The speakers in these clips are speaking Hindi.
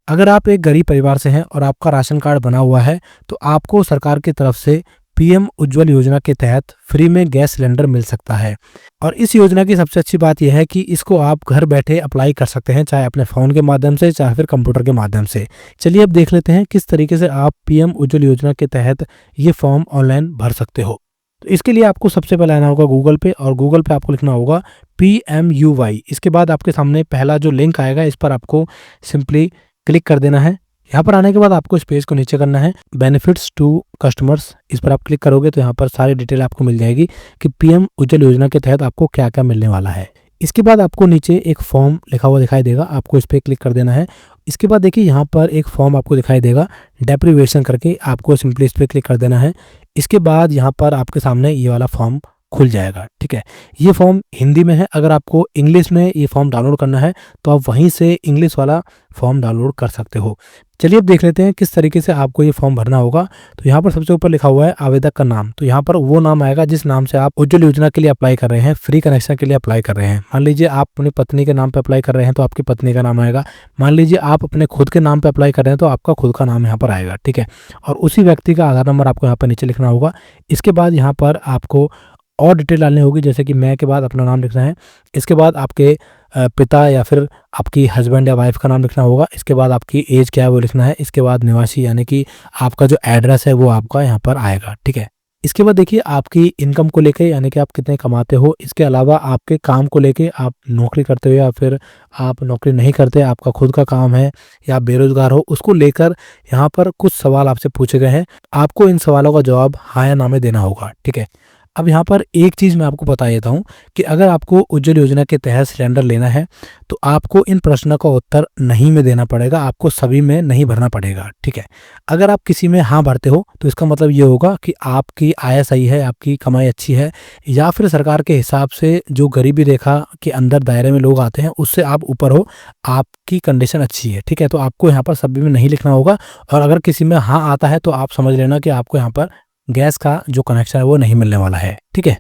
अगर आप एक गरीब परिवार से हैं और आपका राशन कार्ड बना हुआ है तो आपको सरकार की तरफ से पीएम उज्ज्वल योजना के तहत फ्री में गैस सिलेंडर मिल सकता है। और इस योजना की सबसे अच्छी बात यह है कि इसको आप घर बैठे अप्लाई कर सकते हैं, चाहे अपने फ़ोन के माध्यम से चाहे फिर कंप्यूटर के माध्यम से। चलिए अब देख लेते हैं किस तरीके से आप पीएम उज्ज्वल योजना के तहत ये फॉर्म ऑनलाइन भर सकते हो। तो इसके लिए आपको सबसे पहले आना होगा गूगल पे, और गूगल पे आपको लिखना होगा PMUY। इसके बाद आपके सामने पहला जो लिंक आएगा इस पर आपको सिंपली क्लिक कर देना है। यहाँ पर आने के बाद आपको इस पेज को नीचे करना है, बेनिफिट्स टू कस्टमर्स, इस पर आप क्लिक करोगे तो यहाँ पर सारी डिटेल आपको मिल जाएगी कि पीएम उज्ज्वल योजना के तहत आपको क्या क्या मिलने वाला है। इसके बाद आपको नीचे एक फॉर्म लिखा हुआ दिखाई देगा, आपको इस पर क्लिक कर देना है। इसके बाद देखिए यहाँ पर एक फॉर्म आपको दिखाई देगा डेप्रीवेशन करके, आपको सिंपली इस पर क्लिक कर देना है। इसके बाद यहाँ पर आपके सामने ये वाला फॉर्म खुल जाएगा। ठीक है, ये फॉर्म हिंदी में है। अगर आपको इंग्लिश में ये फॉर्म डाउनलोड करना है तो आप वहीं से इंग्लिश वाला फॉर्म डाउनलोड कर सकते हो। चलिए अब देख लेते हैं किस तरीके से आपको ये फॉर्म भरना होगा। तो यहाँ पर सबसे ऊपर लिखा हुआ है आवेदक का नाम, तो यहाँ पर वो नाम आएगा जिस नाम से आप उज्ज्वल योजना के लिए अप्लाई कर रहे हैं, फ्री कनेक्शन के लिए अप्लाई कर रहे हैं। मान लीजिए आप अपनी पत्नी के नाम पर अप्लाई कर रहे हैं तो आपकी पत्नी का नाम आएगा। मान लीजिए आप अपने खुद के नाम पर अप्लाई कर रहे हैं तो आपका खुद का नाम यहाँ पर आएगा। ठीक है, और उसी व्यक्ति का आधार नंबर आपको यहाँ पर नीचे लिखना होगा। इसके बाद यहाँ पर आपको और डिटेल डालनी होगी, जैसे कि मैं के बाद अपना नाम लिखना है। इसके बाद आपके पिता या फिर आपकी हस्बैंड या वाइफ का नाम लिखना होगा। इसके बाद आपकी एज क्या है वो लिखना है। इसके बाद निवासी यानी कि आपका जो एड्रेस है वो आपका यहाँ पर आएगा। ठीक है, इसके बाद देखिए आपकी इनकम को लेके यानी कि आप कितने कमाते हो, इसके अलावा आपके काम को लेके, आप नौकरी करते हो या फिर आप नौकरी नहीं करते, आपका खुद का काम है या बेरोजगार हो, उसको लेकर यहाँ पर कुछ सवाल आपसे पूछे गए हैं। आपको इन सवालों का जवाब हाँ या ना में देना होगा। ठीक है, अब यहाँ पर एक चीज़ मैं आपको बता देता हूँ कि अगर आपको उज्ज्वल योजना के तहत सिलेंडर लेना है तो आपको इन प्रश्नों का उत्तर नहीं में देना पड़ेगा, आपको सभी में नहीं भरना पड़ेगा। ठीक है, अगर आप किसी में हाँ भरते हो तो इसका मतलब ये होगा कि आपकी आय सही है, आपकी कमाई अच्छी है, या फिर सरकार के हिसाब से जो गरीबी रेखा के अंदर दायरे में लोग आते हैं उससे आप ऊपर हो, आपकी कंडीशन अच्छी है। ठीक है, तो आपको यहाँ पर सभी में नहीं लिखना होगा। और अगर किसी में हाँ आता है तो आप समझ लेना कि आपको यहाँ पर गैस का जो कनेक्शन है वो नहीं मिलने वाला है। ठीक है,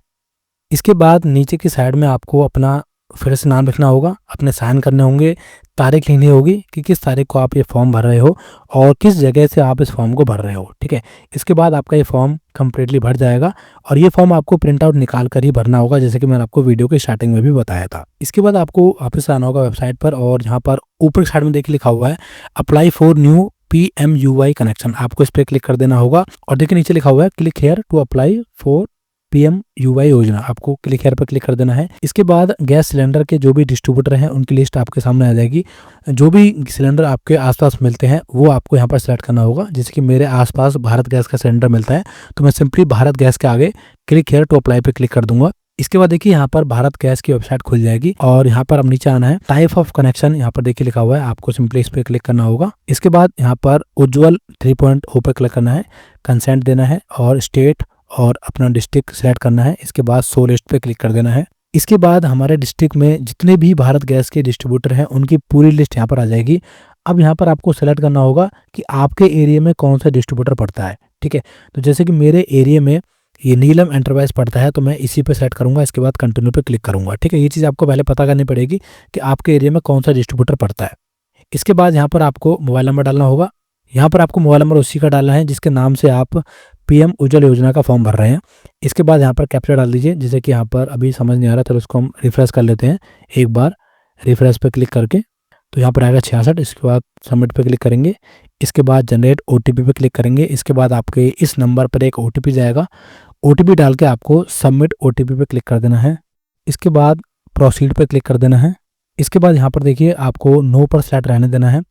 इसके बाद नीचे की साइड में आपको अपना फिर से नाम लिखना होगा, अपने साइन करने होंगे, तारीख लिखनी होगी कि किस तारीख को आप ये फॉर्म भर रहे हो और किस जगह से आप इस फॉर्म को भर रहे हो। ठीक है, इसके बाद आपका ये फॉर्म कंप्लीटली भर जाएगा और ये फॉर्म आपको प्रिंट आउट निकाल कर ही भरना होगा, जैसे कि मैंने आपको वीडियो के स्टार्टिंग में भी बताया था। इसके बाद आपको वापस आना होगा वेबसाइट पर, और यहाँ पर ऊपर साइड में देखिए लिखा हुआ है apply for new PMUY connection, आपको इस पर क्लिक कर देना होगा। और देखिए नीचे लिखा हुआ है click here to apply for PMUY योजना, आपको क्लिक हेयर पर क्लिक कर देना है। इसके बाद गैस सिलेंडर के जो भी डिस्ट्रीब्यूटर हैं उनकी लिस्ट आपके सामने आ जाएगी। जो भी सिलेंडर आपके आसपास मिलते हैं वो आपको यहाँ पर सेलेक्ट करना होगा। जैसे कि मेरे आसपास भारत गैस का सिलेंडर मिलता है तो मैं सिंपली भारत गैस के आगे क्लिक हेयर टू अप्लाई पे क्लिक कर दूंगा। इसके बाद देखिए यहाँ पर भारत गैस की वेबसाइट खुल जाएगी और यहाँ पर अब नीचे आना है टाइप ऑफ कनेक्शन, यहाँ पर देखिए लिखा हुआ है, आपको सिंपली इस पर क्लिक करना होगा। इसके बाद यहाँ पर उज्ज्वल 3.0 पर क्लिक करना है, कंसेंट देना है और स्टेट और अपना डिस्ट्रिक्ट सेलेक्ट करना है। इसके बाद शो लिस्ट पे क्लिक कर देना है। इसके बाद हमारे डिस्ट्रिक्ट में जितने भी भारत गैस के डिस्ट्रीब्यूटर हैं उनकी पूरी लिस्ट यहाँ पर आ जाएगी। अब यहाँ पर आपको सेलेक्ट करना होगा कि आपके एरिया में कौन सा डिस्ट्रीब्यूटर पड़ता है। ठीक है, तो जैसे कि मेरे एरिया में ये नीलम एंटरप्राइज पड़ता है तो मैं इसी पे सेलेक्ट करूंगा। इसके बाद कंटिन्यू पे क्लिक करूंगा। ठीक है, ये चीज़ आपको पहले पता करनी पड़ेगी कि आपके एरिया में कौन सा डिस्ट्रीब्यूटर पड़ता है। इसके बाद यहाँ पर आपको मोबाइल नंबर डालना होगा। यहाँ पर आपको मोबाइल नंबर उसी का डालना है जिसके नाम से आप पीएम उज्ज्वल योजना का फॉर्म भर रहे हैं। इसके बाद यहाँ पर कैप्चा डाल दीजिए, जैसे कि यहाँ पर अभी समझ नहीं आ रहा, तो उसको हम रिफ्रेश कर लेते हैं एक बार। रिफ्रेश पे क्लिक करके तो यहाँ पर आएगा 66। इसके बाद सबमिट पे क्लिक करेंगे। इसके बाद जनरेट OTP पे क्लिक करेंगे। इसके बाद आपके इस नंबर पर एक OTP जाएगा, OTP डाल के आपको सबमिट OTP पे क्लिक कर देना है। इसके बाद प्रोसीड पे क्लिक कर देना है। इसके बाद यहाँ पर देखिए आपको नो पर सेलेक्ट रहने देना है।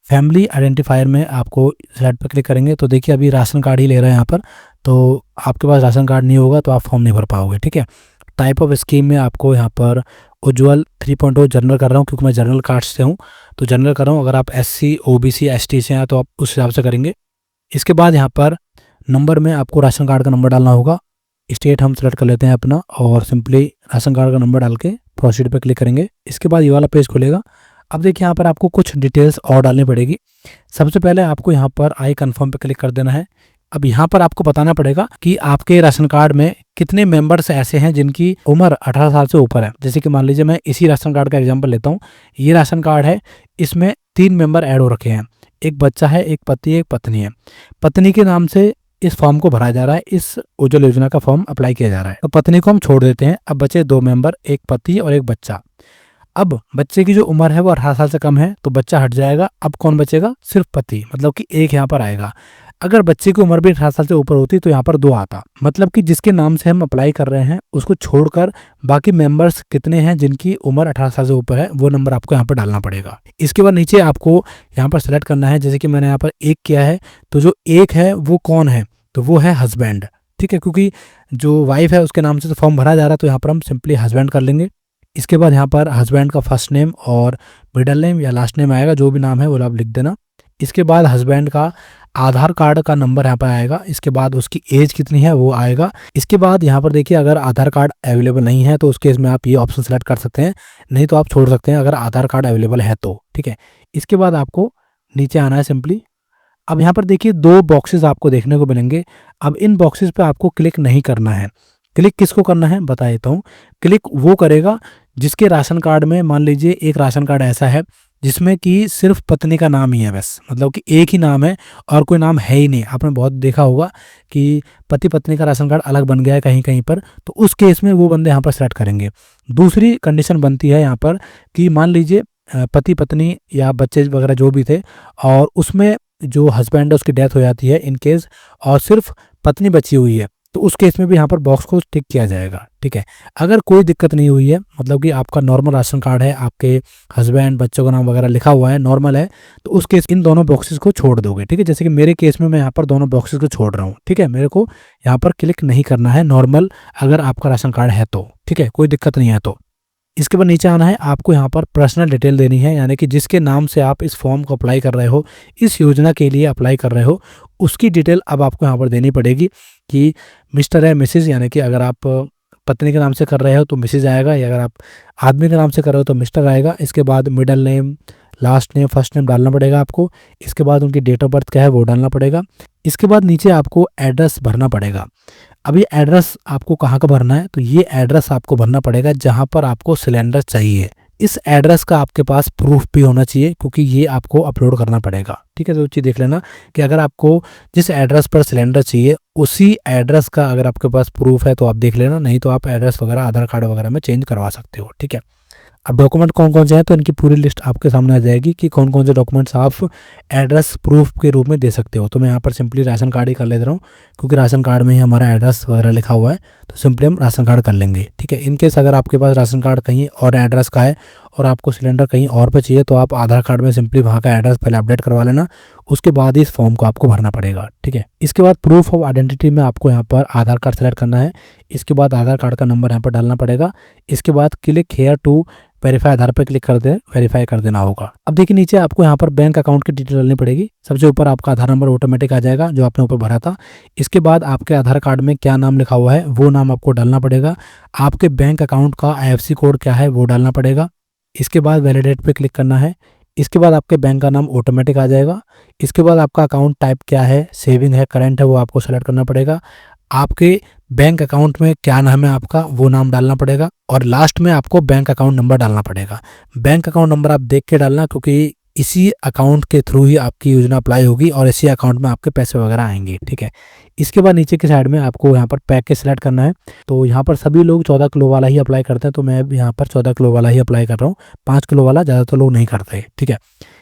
फैमिली आइडेंटिफायर में आपको सेलेक्ट पर क्लिक करेंगे तो देखिए अभी राशन कार्ड ही ले रहा है यहाँ पर, तो आपके पास राशन कार्ड नहीं होगा तो आप फॉर्म नहीं भर पाओगे। ठीक है, टाइप ऑफ स्कीम में आपको यहाँ पर उज्ज्वल 3.0 जनरल कर रहा हूँ क्योंकि मैं जनरल कास्ट से हूँ तो जनरल कर रहा हूँ। अगर आप SC OBC ST से हैं तो आप उस हिसाब से करेंगे। इसके बाद यहाँ पर नंबर में आपको राशन कार्ड का नंबर डालना होगा। स्टेट हम सेलेक्ट कर लेते हैं अपना और सिंपली राशन कार्ड का नंबर डाल के प्रोसीड पे क्लिक करेंगे। इसके बाद ये वाला पेज खुलेगा। अब देखिए यहाँ पर आपको कुछ डिटेल्स और डालनी पड़ेगी। सबसे पहले आपको यहाँ पर आई कन्फर्म पे क्लिक कर देना है। अब यहाँ पर आपको बताना पड़ेगा कि आपके राशन कार्ड में कितने मेंबर्स ऐसे हैं जिनकी उम्र 18 साल से ऊपर है। जैसे कि मान लीजिए मैं इसी राशन कार्ड का एग्जांपल लेता हूँ। ये राशन कार्ड है, इसमें 3 मेंबर ऐड हो रखे हैं। एक बच्चा है, एक पति, एक पत्नी है। पत्नी के नाम से इस फॉर्म को भरा जा रहा है, इस उज्ज्वल योजना का फॉर्म अप्लाई किया जा रहा है। तो पत्नी को हम छोड़ देते हैं। अब बचे 2 मेंबर, एक पति और एक बच्चा। अब बच्चे की जो उम्र है वो 18 साल से कम है, तो बच्चा हट जाएगा। अब कौन बचेगा? सिर्फ पति, मतलब कि एक यहाँ पर आएगा। अगर बच्चे की उम्र भी 18 साल से ऊपर होती तो यहाँ पर 2 आता। मतलब कि जिसके नाम से हम अप्लाई कर रहे हैं उसको छोड़कर बाकी मेंबर्स कितने हैं जिनकी उम्र 18 साल से ऊपर है, वो नंबर आपको यहाँ पर डालना पड़ेगा। इसके बाद नीचे आपको यहाँ पर सेलेक्ट करना है। जैसे कि मैंने यहाँ पर 1 किया है, तो जो 1 है वो कौन है? तो वो है हस्बैंड। ठीक है, क्योंकि जो वाइफ है उसके नाम से तो फॉर्म भरा जा रहा है, तो यहाँ पर हम सिंपली हस्बैंड कर लेंगे। इसके बाद यहाँ पर हस्बैंड का फर्स्ट नेम और मिडल नेम या लास्ट नेम आएगा, जो भी नाम है वो आप लिख देना। इसके बाद हस्बैंड का आधार कार्ड का नंबर यहाँ पर आएगा। इसके बाद उसकी एज कितनी है वो आएगा। इसके बाद यहाँ पर देखिए, अगर आधार कार्ड अवेलेबल नहीं है तो उस केस में आप ये ऑप्शन सेलेक्ट कर सकते हैं, नहीं तो आप छोड़ सकते हैं अगर आधार कार्ड अवेलेबल है तो। ठीक है, इसके बाद आपको नीचे आना है सिंपली। अब यहाँ पर देखिए 2 बॉक्सेस आपको देखने को मिलेंगे। अब इन बॉक्सेस पे आपको क्लिक नहीं करना है। क्लिक किसको करना है बता देता हूँ। क्लिक वो करेगा जिसके राशन कार्ड में, मान लीजिए एक राशन कार्ड ऐसा है जिसमें कि सिर्फ पत्नी का नाम ही है बस, मतलब कि एक ही नाम है और कोई नाम है ही नहीं। आपने बहुत देखा होगा कि पति पत्नी का राशन कार्ड अलग बन गया है कहीं कहीं पर, तो उस केस में वो बंदे यहाँ पर सेलेक्ट करेंगे। दूसरी कंडीशन बनती है यहाँ पर कि मान लीजिए पति पत्नी या बच्चे वगैरह जो भी थे और उसमें जो हस्बैंड है उसकी डेथ हो जाती है इन केस, और सिर्फ पत्नी बची हुई है, तो उस केस में भी यहाँ पर बॉक्स को टिक किया जाएगा। ठीक है, अगर कोई दिक्कत नहीं हुई है, मतलब कि आपका नॉर्मल राशन कार्ड है, आपके हस्बैंड बच्चों का नाम वगैरह लिखा हुआ है, नॉर्मल है, तो उस केस इन दोनों बॉक्सेस को छोड़ दोगे। ठीक है, जैसे कि मेरे केस में मैं यहाँ पर दोनों बॉक्सेस को छोड़ रहा हूँ। ठीक है, मेरे को यहाँ पर क्लिक नहीं करना है नॉर्मल, अगर आपका राशन कार्ड है तो। ठीक है, कोई दिक्कत नहीं है तो। इसके बाद नीचे आना है। आपको यहाँ पर पर्सनल डिटेल देनी है, यानी कि जिसके नाम से आप इस फॉर्म को अप्लाई कर रहे हो, इस योजना के लिए अप्लाई कर रहे हो, उसकी डिटेल अब आपको यहाँ पर देनी पड़ेगी कि मिस्टर है, मिसेज, यानी कि अगर आप पत्नी के नाम से कर रहे हो तो मिसेज आएगा, या अगर आप आदमी के नाम से कर रहे हो तो मिस्टर आएगा। इसके बाद middle name, last name, first name डालना पड़ेगा आपको। इसके बाद उनकी डेट ऑफ बर्थ क्या है वो डालना पड़ेगा। इसके बाद नीचे आपको एड्रेस भरना पड़ेगा। अब ये एड्रेस आपको कहाँ का भरना है? तो ये एड्रेस आपको भरना पड़ेगा जहाँ पर आपको सिलेंडर चाहिए। इस एड्रेस का आपके पास प्रूफ भी होना चाहिए, क्योंकि ये आपको अपलोड करना पड़ेगा। ठीक है, तो चीज़ देख लेना कि अगर आपको जिस एड्रेस पर सिलेंडर चाहिए उसी एड्रेस का अगर आपके पास प्रूफ है तो आप देख लेना, नहीं तो आप एड्रेस वगैरह आधार कार्ड वगैरह में चेंज करवा सकते हो। ठीक है, अब डॉक्यूमेंट कौन कौन से हैं तो इनकी पूरी लिस्ट आपके सामने आ जाएगी कि कौन कौन से डॉक्यूमेंट्स आप एड्रेस प्रूफ के रूप में दे सकते हो। तो मैं यहाँ पर सिंपली राशन कार्ड ही कर ले रहा हूँ, क्योंकि राशन कार्ड में ही हमारा एड्रेस वगैरह लिखा हुआ है, तो सिंपली हम राशन कार्ड कर लेंगे। ठीक है, इनकेस अगर आपके पास राशन कार्ड कहीं और एड्रेस का है और आपको सिलेंडर कहीं और पे चाहिए, तो आप आधार कार्ड में सिंपली वहाँ का एड्रेस पहले अपडेट करवा लेना, उसके बाद ही इस फॉर्म को आपको भरना पड़ेगा। ठीक है, इसके बाद प्रूफ ऑफ आइडेंटिटी में आपको यहाँ पर आधार कार्ड सेलेक्ट करना है। इसके बाद आधार कार्ड का नंबर यहाँ पर डालना पड़ेगा। इसके बाद क्लिक हेयर टू वेरीफाई, आधार पर क्लिक कर दे, वेरीफाई कर देना होगा। अब देखिए नीचे आपको यहाँ पर बैंक अकाउंट की डिटेल डालनी पड़ेगी। सबसे ऊपर आपका आधार नंबर ऑटोमेटिक आ जाएगा जो आपने ऊपर भरा था। इसके बाद आपके आधार कार्ड में क्या नाम लिखा हुआ है वो नाम आपको डालना पड़ेगा। आपके बैंक अकाउंट का IFSC कोड क्या है वो डालना पड़ेगा। इसके बाद वैलिडेट पे क्लिक करना है। इसके बाद आपके बैंक का नाम ऑटोमेटिक आ जाएगा। इसके बाद आपका अकाउंट टाइप क्या है, सेविंग है, करंट है, वो आपको सेलेक्ट करना पड़ेगा। आपके बैंक अकाउंट में क्या नाम है आपका वो नाम डालना पड़ेगा, और लास्ट में आपको बैंक अकाउंट नंबर डालना पड़ेगा। बैंक अकाउंट नंबर आप देख के डालना, क्योंकि इसी अकाउंट के थ्रू ही आपकी योजना अप्लाई होगी और इसी अकाउंट में आपके पैसे वगैरह आएंगे। ठीक है, इसके बाद नीचे की साइड में आपको यहाँ पर पैकेज सेलेक्ट करना है। तो यहाँ पर सभी लोग 14 किलो वाला ही अप्लाई करते हैं, तो मैं यहाँ पर 14 किलो वाला ही अप्लाई कर रहा हूँ। 5 किलो वाला ज़्यादातर लोग नहीं करते। ठीक है,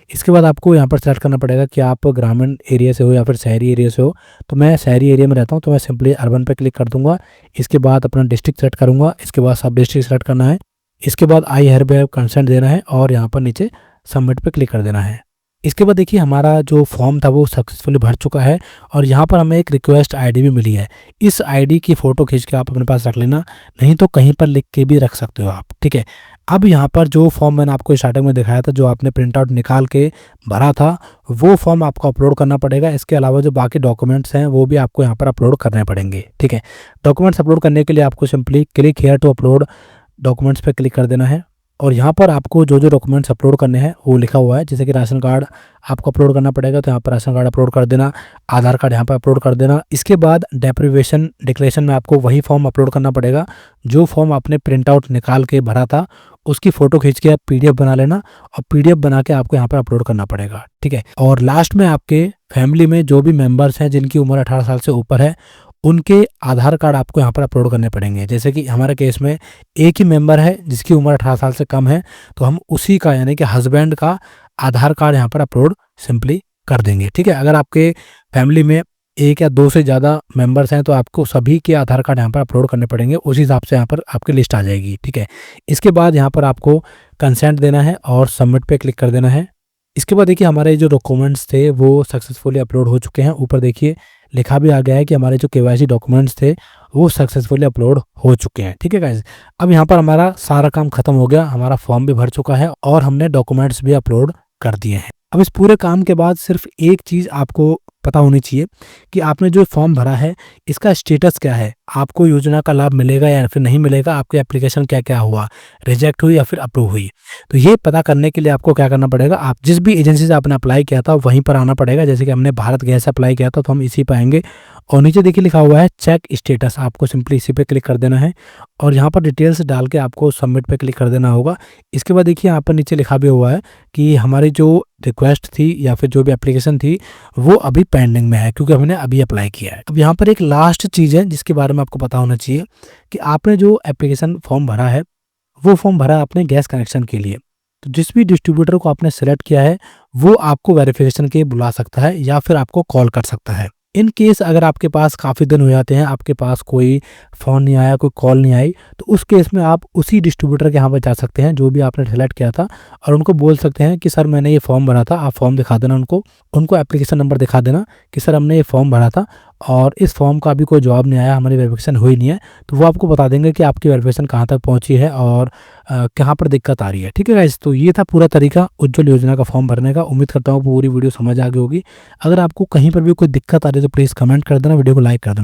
इसके बाद आपको यहाँ पर सेलेक्ट करना पड़ेगा कि आप ग्रामीण एरिया से हो या फिर शहरी एरिया से हो। तो मैं शहरी एरिया में रहता हूँ, तो मैं सिंपली अर्बन पे क्लिक कर दूंगा। इसके बाद अपना डिस्ट्रिक्ट सेलेक्ट करूँगा। इसके बाद सब डिस्ट्रिक्ट सेलेक्ट करना है। इसके बाद आई हेयर कंसेंट देना है और यहाँ पर नीचे सबमिट पे क्लिक कर देना है। इसके बाद देखिए हमारा जो फॉर्म था वो सक्सेसफुली भर चुका है, और यहाँ पर हमें एक रिक्वेस्ट आईडी भी मिली है। इस आईडी की फ़ोटो खींच के आप अपने पास रख लेना, नहीं तो कहीं पर लिख के भी रख सकते हो आप। ठीक है, अब यहाँ पर जो फॉर्म मैंने आपको स्टार्टिंग में दिखाया था, जो आपने प्रिंट आउट निकाल के भरा था, वो फॉर्म आपको अपलोड करना पड़ेगा। इसके अलावा जो बाकी डॉक्यूमेंट्स हैं वो भी आपको यहाँ पर अपलोड करने पड़ेंगे। ठीक है, डॉक्यूमेंट्स अपलोड करने के लिए आपको simply click here to upload documents पर क्लिक कर देना है, और यहाँ पर आपको जो जो डॉक्यूमेंट्स अपलोड करने हैं वो लिखा हुआ है। जैसे कि राशन कार्ड आपको अपलोड करना पड़ेगा, तो यहाँ पर राशन कार्ड अपलोड कर देना, आधार कार्ड यहाँ पर अपलोड कर देना। इसके बाद डेप्रिवेशन डिक्लेरेशन में आपको वही फॉर्म अपलोड करना पड़ेगा जो फॉर्म आपने प्रिंट आउट निकाल के भरा था, उसकी फ़ोटो खींच के आप पीडीएफ बना लेना और पीडीएफ बना के आपको यहाँ पर अपलोड करना पड़ेगा, ठीक है। और लास्ट में आपके फैमिली में जो भी मेंबर्स हैं जिनकी उम्र 18 साल से ऊपर है, उनके आधार कार्ड आपको यहाँ पर अपलोड करने पड़ेंगे। जैसे कि हमारे केस में एक ही मेंबर है जिसकी उम्र 18 साल से कम है, तो हम उसी का यानी कि हस्बैंड का आधार कार्ड यहाँ पर अपलोड सिंपली कर देंगे, ठीक है। अगर आपके फैमिली में एक या दो से ज़्यादा मेंबर्स हैं तो आपको सभी के आधार कार्ड यहाँ पर अपलोड करने पड़ेंगे, उस हिसाब से यहाँ पर आपकी लिस्ट आ जाएगी, ठीक है। इसके बाद यहाँ पर आपको कंसेंट देना है और सबमिट पे क्लिक कर देना है। इसके बाद देखिए हमारे जो डॉक्यूमेंट्स थे वो सक्सेसफुली अपलोड हो चुके हैं। ऊपर देखिए लिखा भी आ गया है कि हमारे जो केवाईसी डॉक्यूमेंट्स थे वो सक्सेसफुली अपलोड हो चुके हैं, ठीक है गाइस। अब यहाँ पर हमारा सारा काम खत्म हो गया, हमारा फॉर्म भी भर चुका है और हमने डॉक्यूमेंट्स भी अपलोड कर दिए हैं। अब इस पूरे काम के बाद सिर्फ एक चीज़ आपको पता होनी चाहिए कि आपने जो फॉर्म भरा है इसका स्टेटस क्या है, आपको योजना का लाभ मिलेगा या फिर नहीं मिलेगा, आपकी एप्लीकेशन क्या क्या हुआ, रिजेक्ट हुई या फिर अप्रूव हुई। तो ये पता करने के लिए आपको क्या करना पड़ेगा, आप जिस भी एजेंसी से आपने अप्लाई किया था वहीं पर आना पड़ेगा। जैसे कि हमने भारत गैस अप्लाई किया था तो हम इसी पर आएंगे और नीचे देखिए लिखा हुआ है चेक स्टेटस, आपको सिंपली इसी पे क्लिक कर देना है और यहाँ पर डिटेल्स डाल के आपको सबमिट पे क्लिक कर देना होगा। इसके बाद देखिए यहाँ पर नीचे लिखा भी हुआ है कि हमारी जो रिक्वेस्ट थी या फिर जो भी एप्लीकेशन थी वो अभी पेंडिंग में है क्योंकि हमने अभी अप्लाई किया है। अब यहाँ पर एक लास्ट चीज़ है जिसके बारे में आपको पता होना चाहिए कि आपने जो एप्लीकेशन फॉर्म भरा है वो फॉर्म भरा आपने गैस कनेक्शन के लिए। तो जिस भी डिस्ट्रीब्यूटर को आपने सेलेक्ट किया है वो आपको वेरिफिकेशन के लिए बुला सकता है या फिर आपको कॉल कर सकता है। इन केस अगर आपके पास काफ़ी दिन हो जाते हैं, आपके पास कोई फ़ोन नहीं आया, कोई कॉल नहीं आई, तो उस केस में आप उसी डिस्ट्रीब्यूटर के यहाँ पर जा सकते हैं जो भी आपने सेलेक्ट किया था और उनको बोल सकते हैं कि सर मैंने ये फॉर्म भरा था, आप फॉर्म दिखा देना उनको एप्लीकेशन नंबर दिखा देना कि सर हमने ये फॉर्म भरा था और इस फॉर्म का अभी कोई जवाब नहीं आया, हमारी वेरिफिकेशन हुई नहीं है। तो वो आपको बता देंगे कि आपकी वेरिफिकेशन कहाँ तक पहुँची है और कहाँ पर दिक्कत आ रही है, ठीक है गाइस। तो ये था पूरा तरीका उज्ज्वल योजना का फॉर्म भरने का। उम्मीद करता हूँ पूरी वीडियो समझ आ गई होगी। अगर आपको कहीं पर भी कोई दिक्कत आ रही है तो प्लीज़ कमेंट कर देना, वीडियो को लाइक कर देना।